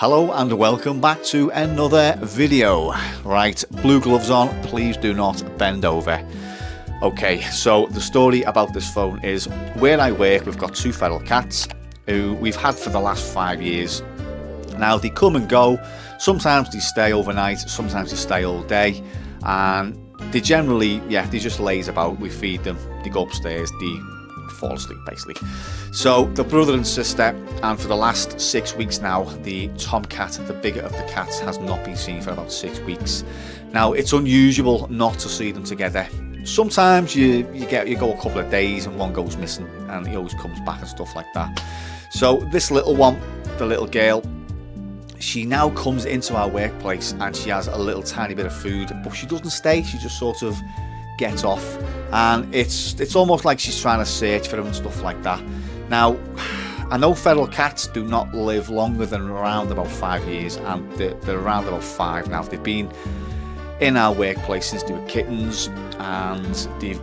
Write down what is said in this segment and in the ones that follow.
Hello and welcome back to another video. Right, blue gloves on, please do not bend over. Okay, so the story about this phone is where I work, we've got two feral cats who we've had for the last 5 years. Now they come and go, sometimes they stay overnight, sometimes they stay all day, and they generally, they just laze about. We feed them, they go upstairs, they fall asleep basically. So the brother and sister, and for the last 6 weeks now, the tomcat, the bigger of the cats, has not been seen for about 6 weeks. Now it's unusual not to see them together. Sometimes you go a couple of days and one goes missing and he always comes back and stuff like that. So this little one, the little girl, she now comes into our workplace and she has a little tiny bit of food, but she doesn't stay, she just sort of gets off, and it's almost like she's trying to search for him and stuff like that. Now I know feral cats do not live longer than around about 5 years, and they're around about 5 now. They've been in our workplace since they were kittens, and they've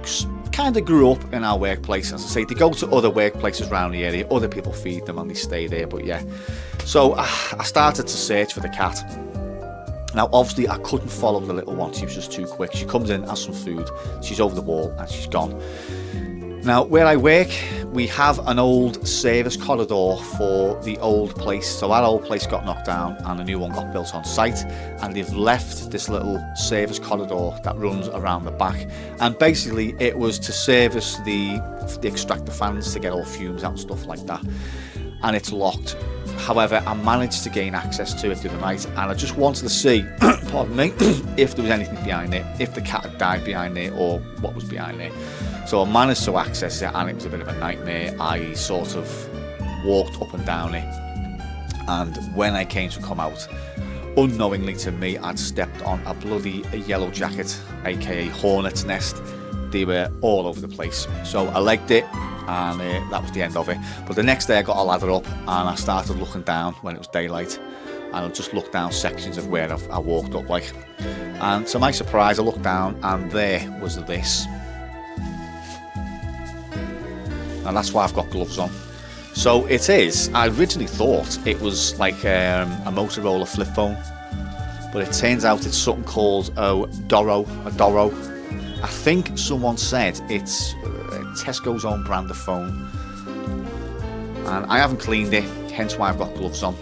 kind of grew up in our workplace. As I say, they go to other workplaces around the area, other people feed them and they stay there, but yeah. So I started to search for the cat. Now obviously I couldn't follow the little one, she was just too quick. She comes in, has some food, she's over the wall and she's gone. Now where I work, we have an old service corridor for the old place. So our old place got knocked down and a new one got built on site, and they've left this little service corridor that runs around the back, and basically it was to service the extractor fans to get all fumes out and stuff like that, and it's locked. However, I managed to gain access to it through the night, and I just wanted to see, pardon me, if there was anything behind it, if the cat had died behind it or what was behind it. So I managed to access it, and it was a bit of a nightmare. I sort of walked up and down it, and when I came to come out, unknowingly to me, I'd stepped on a bloody yellow jacket, aka hornet's nest. They were all over the place. So I legged it, and that was the end of it. But the next day I got a ladder up and I started looking down when it was daylight, and I just looked down sections of where I walked up like, and to my surprise I looked down and there was this, and that's why I've got gloves on. So it is, I originally thought it was like a Motorola flip phone, but it turns out it's something called a Doro. I think someone said it's Tesco's own brand of phone, and I haven't cleaned it, hence why I've got gloves on,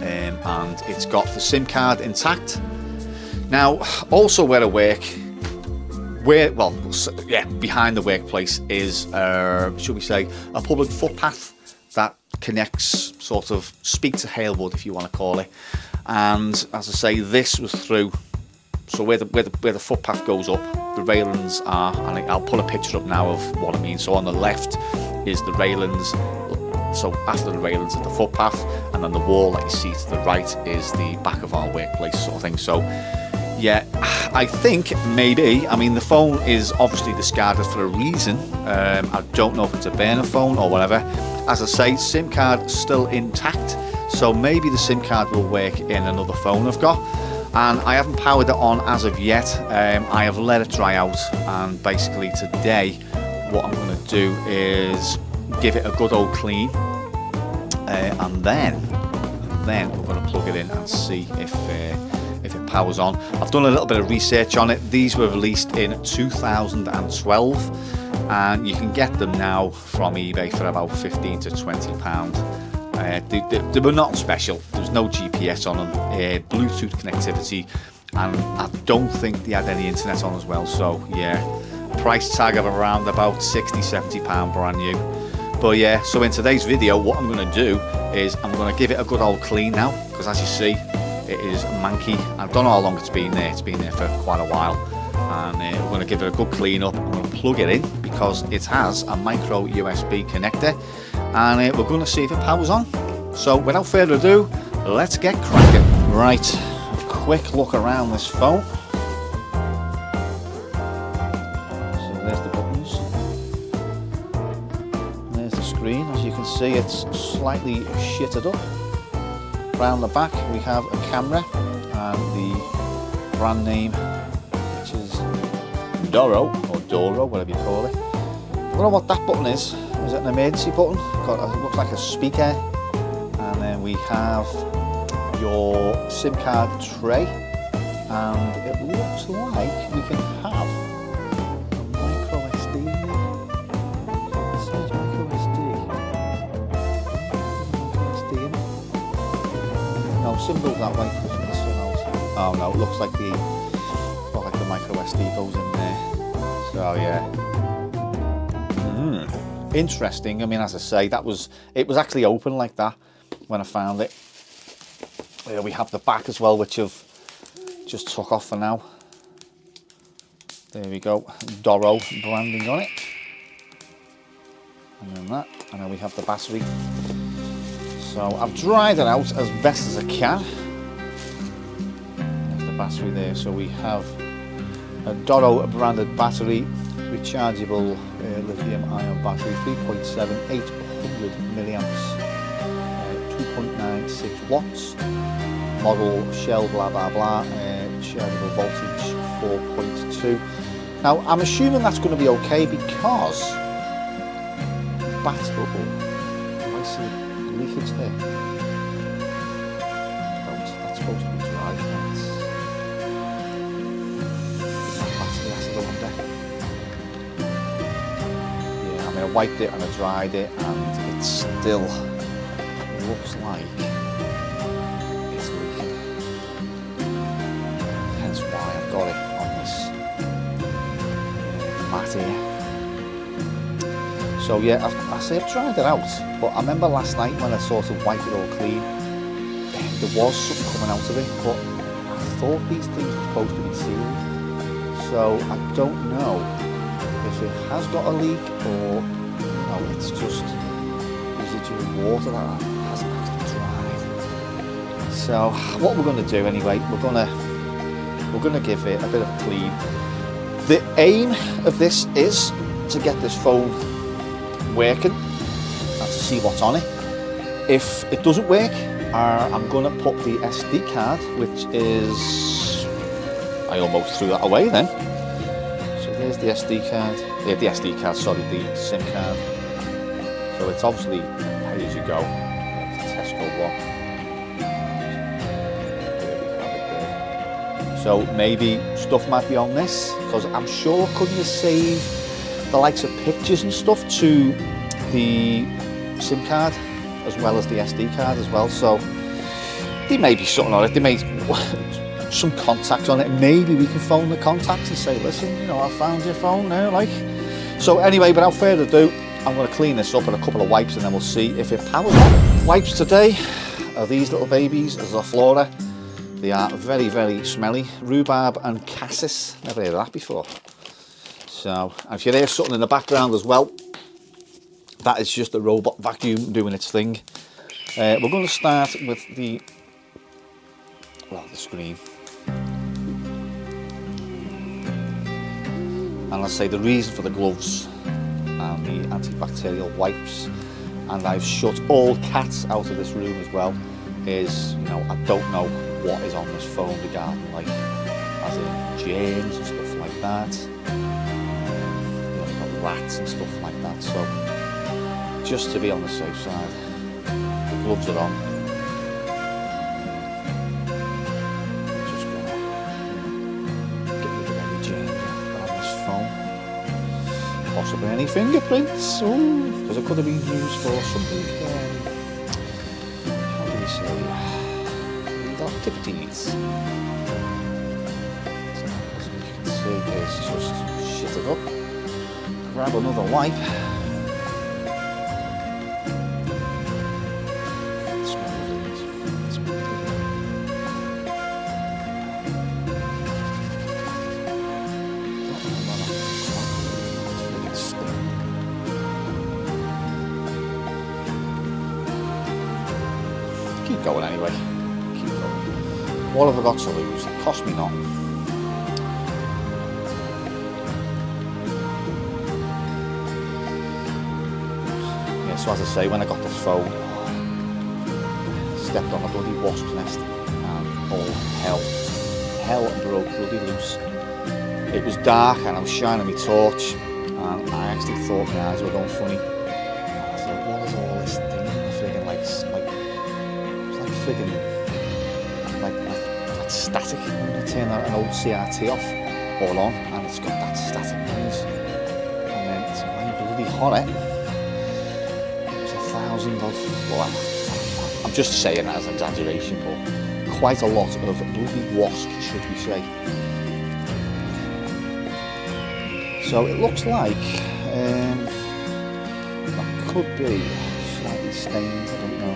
and it's got the SIM card intact. Now also where I work, behind the workplace is should we say a public footpath that connects, sort of speak to Halewood if you want to call it, and as I say, this was through. So where the footpath goes up, the railings are, and I'll put a picture up now of what I mean. So on the left is the railings, so after the railings is the footpath, and then the wall that you see to the right is the back of our workplace sort of thing. So yeah, I think maybe, I mean the phone is obviously discarded for a reason. I don't know if it's a burner phone or whatever. As I say, SIM card still intact, so maybe the SIM card will work in another phone I've got. And I haven't powered it on as of yet. I have let it dry out, and basically today what I'm going to do is give it a good old clean, and then we're going to plug it in and see if it powers on. I've done a little bit of research on it. These were released in 2012, and you can get them now from eBay for about £15 to £20. They were not special, there's no GPS on them, Bluetooth connectivity, and I don't think they had any internet on as well. So yeah, price tag of around about £60–70 brand new. But yeah, so in today's video what I'm going to do is I'm going to give it a good old clean now, because as you see it is manky. I don't know how long it's been there for quite a while, and we're going to give it a good clean up. I'm going to plug it in because it has a micro USB connector, and we're going to see if it powers on. So without further ado, let's get cracking. Right, a quick look around this phone. So there's the buttons, there's the screen. As you can see, it's slightly shitted up. Around the back we have a camera and the brand name, which is Doro, or Doro, whatever you call it. I don't know what that button is. Is it an emergency button? It looks like a speaker. And then we have your SIM card tray, and it looks like we can have a micro SD. It says micro SD. Micro SD in it. No, SIM goes that way. Oh no, it looks like the micro SD goes in there. So yeah. Interesting. I mean, as I say, it was actually open like that when I found it. We have the back as well, which I've just took off for now. There we go, Doro branding on it. And then that, and then we have the battery. So I've dried it out as best as I can. There's the battery there. So we have a Doro branded battery, rechargeable lithium-ion battery, 3.7, 800 milliamps, 2.96 watts, model Shell blah blah blah, chargeable voltage 4.2. Now I'm assuming that's going to be okay because battery, I see leakage there. That's supposed to be dry. Battery acid, I wonder. I wiped it and I dried it, and it still looks like it's leaking. Hence why I've got it on this mat here. So yeah, I say I've tried it out, but I remember last night when I sort of wiped it all clean, there was something coming out of it, but I thought these things were supposed to be sealed. So I don't know if it has got a leak or it's just residual water that hasn't actually dried. So what we're going to do anyway, we're going to give it a bit of a clean. The aim of this is to get this phone working and to see what's on it. If it doesn't work, I'm going to put the SD card, which is, I almost threw that away then. So there's the SD card, the SIM card. So it's obviously pay as you go. It's a Tesco one. There we have it there. So maybe stuff might be on this, because I'm sure couldn't you save the likes of pictures and stuff to the SIM card as well as the SD card as well. So there may be something on it. There may some contacts on it. Maybe we can phone the contacts and say, listen, I found your phone now, like. So anyway, without further ado, I'm going to clean this up with a couple of wipes and then we'll see if it powers on. Wipes today are these little babies, Zoflora. They are very, very smelly. Rhubarb and cassis. Never heard of that before. So, and if you hear something in the background as well, that is just a robot vacuum doing its thing. We're going to start with the screen. And I'll say the reason for the gloves and the antibacterial wipes, and I've shut all cats out of this room as well, is I don't know what is on this phone regarding as in germs and stuff like that. You've got rats and stuff like that, so just to be on the safe side, the gloves are on. Just gonna get rid of any germs on this phone. Possibly any fingerprints, because it could have been used for something, how do we say, legal activities. So, as you can see, it's just shitted up. Grab another wipe. Keep going anyway. Keep going. What have I got to lose? It cost me nothing. Yeah, so as I say, when I got this phone, stepped on a bloody wasp's nest and all hell broke bloody loose. It was dark and I was shining my torch and I actually thought my eyes were going funny. I thought, what is all this thing? Friggin' friggin' that static. I'm going to turn an old CRT off or on, and it's got that static noise. And then it's bloody hot. It's 1,000 odd. Well, I'm just saying that as an exaggeration, but quite a lot of bloody wasp, should we say. So it looks like that could be slightly stained, I don't know.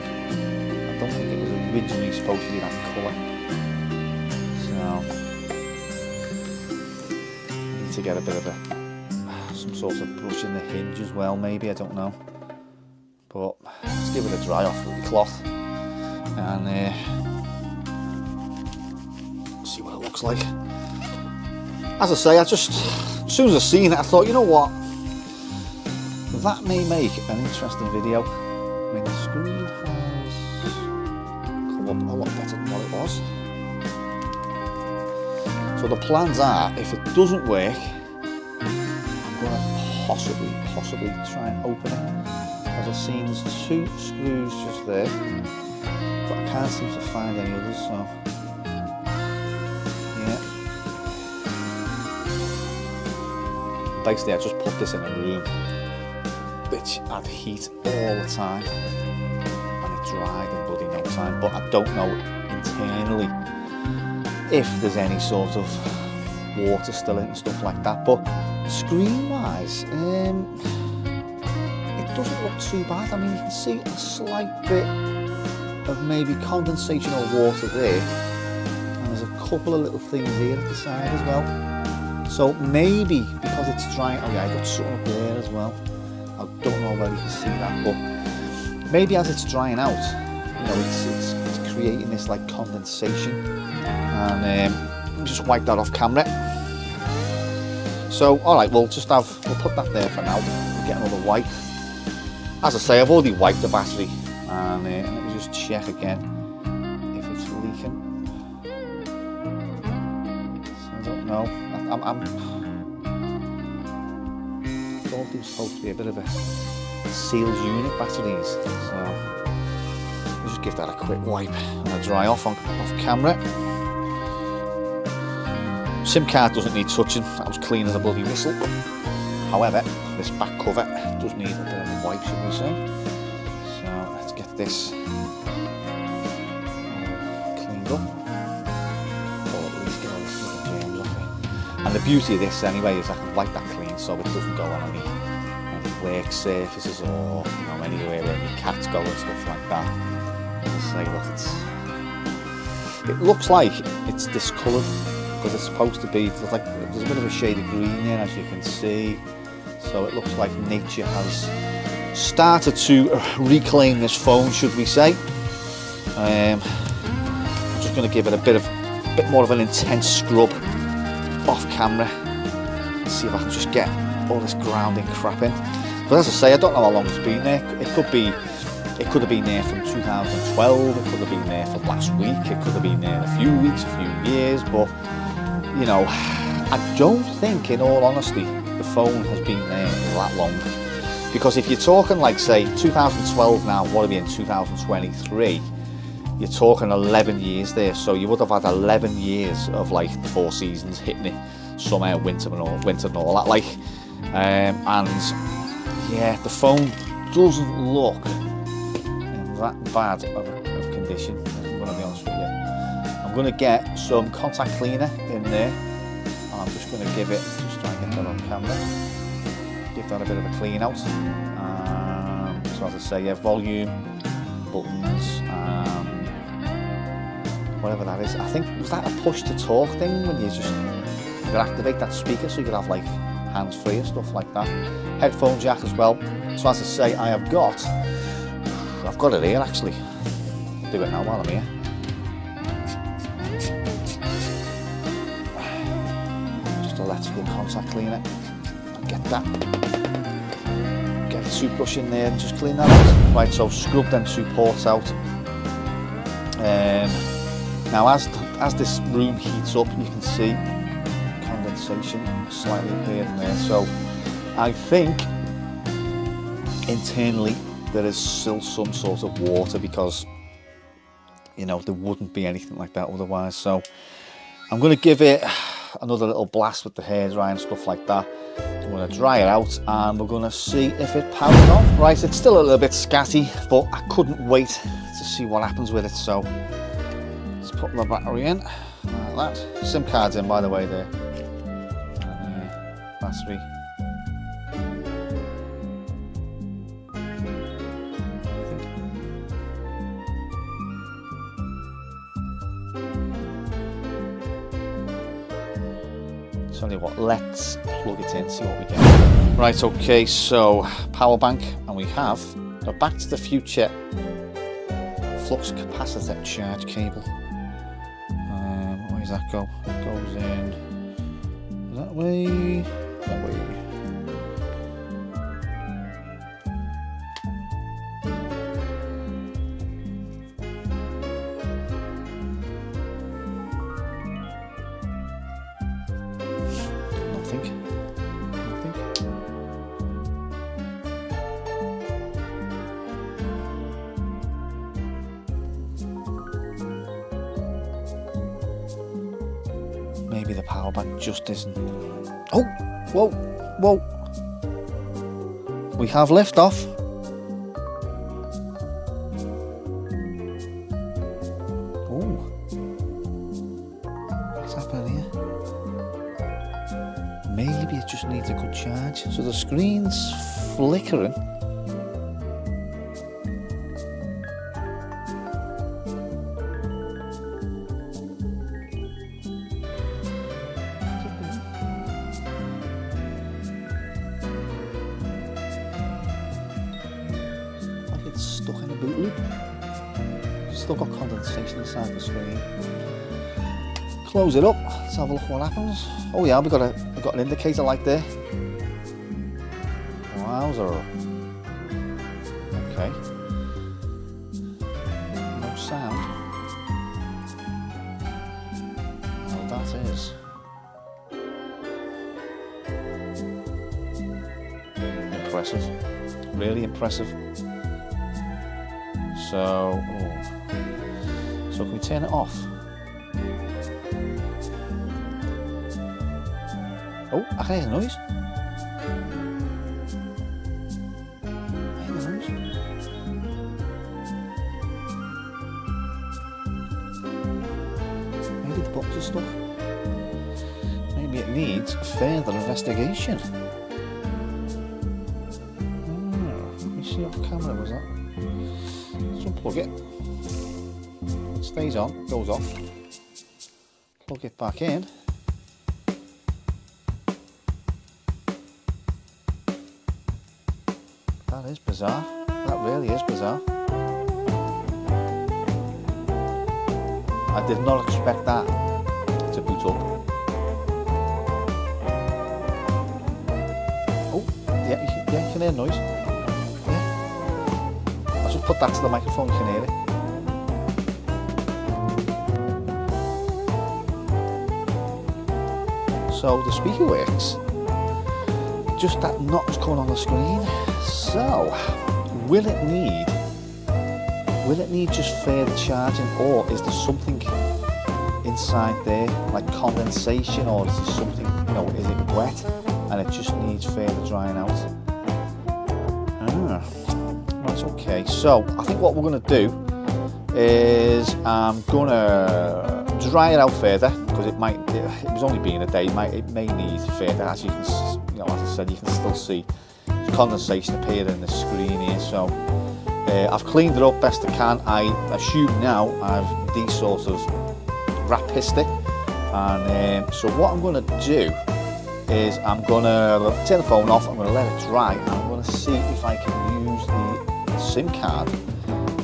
I don't think it was originally supposed to be that colour. So I need to get a bit of some sort of brush in the hinge as well, maybe, I don't know. But let's give it a dry off with the cloth and see what it looks like. As I say, as soon as I seen it, I thought, you know what, that may make an interesting video. I mean, the screen has come up a lot better than what it was. So the plans are, if it doesn't work, I'm going to possibly try and open it. As I've seen, there's 2 screws just there, but I can't seem to find any others, so yeah. Basically, I just put this in a room which had heat all the time, and it dried in bloody no time. But I don't know internally if there's any sort of water still in and stuff like that. But screen-wise, it doesn't look too bad. I mean, you can see a slight bit of maybe condensation or water there, and there's a couple of little things here at the side as well. So maybe because it's drying, oh yeah, I got something up there as well. I don't know whether you can see that, but maybe as it's drying out, you know, it's creating this like condensation, and just wipe that off camera. So all right, we'll put that there for now. We'll get another wipe. As I say, I've already wiped the battery, and let me just check again if it's leaking. So I don't know. I thought they were supposed to be a bit of a sealed unit batteries, so we'll just give that a quick wipe and a dry off camera. SIM card doesn't need touching, that was clean as a bloody whistle. However, this back cover does need a bit of a wipe, should we say. So let's get this cleaned up, or at least get all the germs off it. And the beauty of this anyway is I can wipe that clean so it doesn't go on any work surfaces, or you know, anywhere where your cats go and stuff like that. As I say, look, it looks like it's discoloured because it's supposed to be, there's a bit of a shade of green there, as you can see. So it looks like nature has started to reclaim this phone, should we say. I'm just going to give it a bit more of an intense scrub off camera. Let's see if I can just get all this grounding crap in. But as I say, I don't know how long it's been there. It could have been there from 2012. It could have been there for last week. It could have been there a few weeks, a few years. But you know, I don't think, in all honesty, the phone has been there that long. Because if you're talking like, say, 2012 now, what are we in 2023? You're talking 11 years there. So you would have had 11 years of like the 4 seasons hitting it, summer, winter and all that. Like, and yeah, the phone doesn't look in that bad of condition, I'm going to be honest with you. I'm going to get some contact cleaner in there, and I'm just going to give it, just try and get that on camera, give that a bit of a clean out. So as I say, yeah, volume, buttons, whatever that is. I think, was that a push to talk thing when you could activate that speaker so you could have like hands-free and stuff like that. Headphone jack as well. So as I say, I've got it here actually. Do it now while I'm here. Just electrical contact cleaner. Get that. Get the toothbrush in there and just clean that out. Right, so scrub them 2 ports out. Now as this room heats up, you can see condensation slightly here and there. So I think internally there is still some sort of water, because you know, there wouldn't be anything like that otherwise. So I'm going to give it another little blast with the hairdryer and stuff like that. I'm going to dry it out and we're going to see if it powers on. Right, it's still a little bit scatty, but I couldn't wait to see what happens with it. So let's put the battery in like that. SIM card's in, by the way, there. Battery. Tell you what, let's plug it in, see what we get. Right, okay, so power bank, and we have a Back to the Future flux capacitor charge cable. Where does that go? It goes in that way, that way. Nothing. Maybe the power bank just isn't. Oh, whoa, whoa. We have liftoff. Oh, what's happening here? Maybe it just needs a good charge. So the screen's flickering. Like it's stuck in a boot loop. Still got condensation inside the screen. Close it up. Let's have a look what happens. Oh yeah, we've got an indicator light there. Wowzer. Okay. No sound. Well, that is impressive. Really impressive. So can we turn it off? Oh, I can hear the noise. I hear the noise. Maybe the buttons are stuck. Maybe it needs further investigation. Let me see what camera was that. Let's unplug it. It stays on, goes off. Plug it back in. That is bizarre. That really is bizarre. I did not expect that to boot up. Oh, yeah, you can hear noise. Yeah. I'll just put that to the microphone, you can hear it. So the speaker works. Just that nothing's coming on the screen. So, will it need just further charging, or is there something inside there, like condensation, or is there something, you know, is it wet and it just needs further drying out? Right, okay. So, I think what we're going to do is I'm going to dry it out further, because it was only being a day, it may need further, as you can, you know, as I said, you can still see condensation appear in the screen here. So I've cleaned it up best I can. I assume now I've these sort of wrap-pissed it, and so what I'm going to do is I'm going to turn the phone off, I'm going to let it dry, and I'm going to see if I can use the SIM card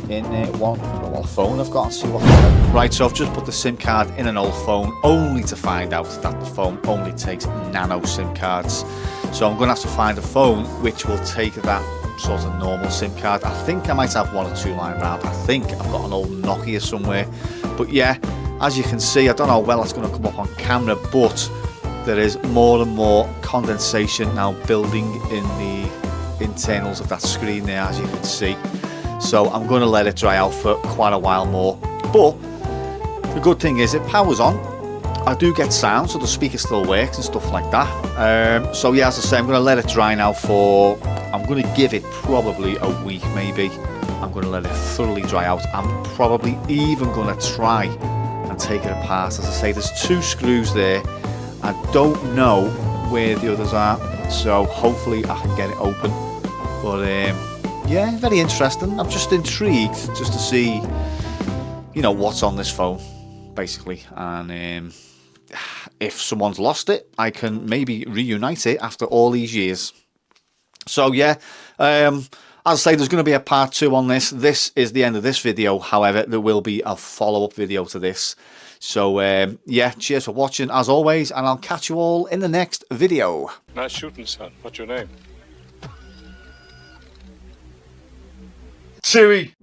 in one old phone I've got and see what happens. Right, so I've just put the SIM card in an old phone, only to find out that the phone only takes nano SIM cards. So I'm going to have to find a phone which will take that sort of normal SIM card. I think I might have one or two lying around. I think I've got an old Nokia somewhere. But yeah, as you can see, I don't know how well it's going to come up on camera, but there is more and more condensation now building in the internals of that screen there, as you can see. So I'm going to let it dry out for quite a while more But the good thing is it powers on. I do get sound, so the speaker still works and stuff like that. So yeah, as I say, I'm going to let it dry now for, I'm going to give it probably a week maybe. I'm going to let it thoroughly dry out. I'm probably even going to try and take it apart. As I say, there's 2 screws there. I don't know where the others are, so hopefully I can get it open. But yeah, very interesting. I'm just intrigued just to see, you know, what's on this phone, basically. And if someone's lost it, I can maybe reunite it after all these years. So yeah, as I say, there's going to be a part 2 on this. This is the end of this video. However, there will be a follow-up video to this. So yeah, cheers for watching as always, and I'll catch you all in the next video. Nice shooting, son. What's your name? Chewie.